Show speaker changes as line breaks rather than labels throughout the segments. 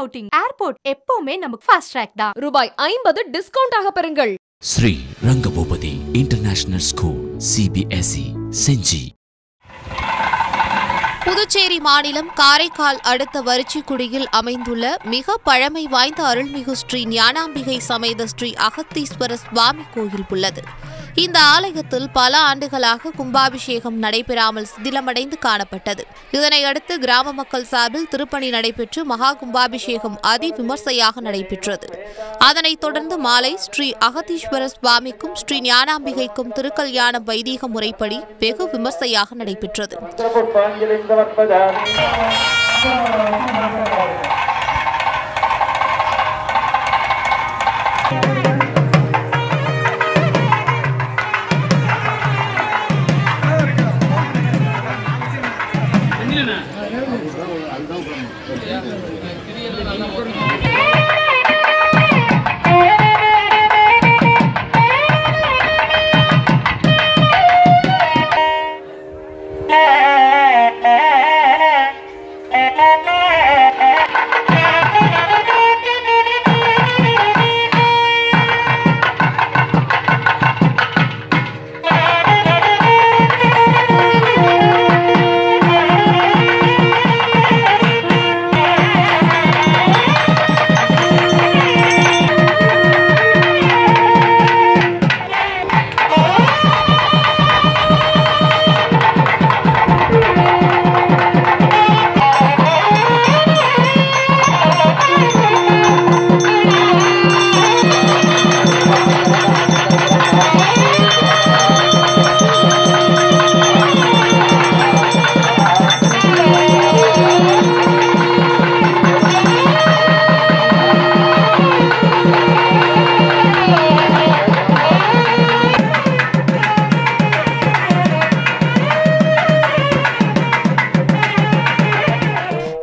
Outing airport எப்பவுமே நமக்கு fast track தான்.
ரூபாய் 50 டிஸ்கவுண்ட் ஆக பெறுங்கள்.
Sri Rangabhupathi international school CBSE செஞ்சி.
புதுச்சேரி மாநிலம் காரைக்கால் அடுத்த வரிச்சிக்குடியில் அமைந்துள்ள மிக பழமை வாய்ந்த அருள்மிகு ஸ்ரீ ஞானாம்பிகை சமேத ஸ்ரீ அகத்தீஸ்வர சுவாமி கோயில் உள்ளது. இந்த ஆலயத்தில் பல ஆண்டுகளாக கும்பாபிஷேகம் நடைபெறாமல் சிதிலமடைந்து காணப்பட்டது. இதனையடுத்து கிராம மக்கள் சார்பில் திருப்பணி நடைபெற்று மகா கும்பாபிஷேகம் அதிவிமர்சையாக நடைபெற்றது. அதனைத் தொடர்ந்து மாலை ஸ்ரீ அகத்தீஸ்வர சுவாமிக்கும் ஸ்ரீ ஞானாம்பிகைக்கும் திருக்கல்யாண வைதீக முறைப்படி வெகு விமர்சையாக நடைபெற்றது.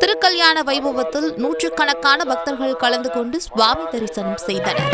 திருக்கல்யாண வைபவத்தில் நூற்றுக்கணக்கான பக்தர்கள் கலந்து கொண்டு சுவாமி தரிசனம் செய்தனர்.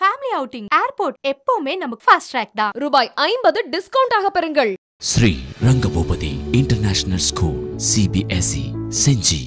ஃபேமிலி அவுட்டிங் ஏர்போர்ட் எப்பவுமே நமக்கு ஃபாஸ்ட் ட்ராக் தான்.
ரூபாய் 50 டிஸ்கவுண்ட் ஆக பெறுங்கள்.
Sri Rangabhupathi international school CBSE செஞ்சி.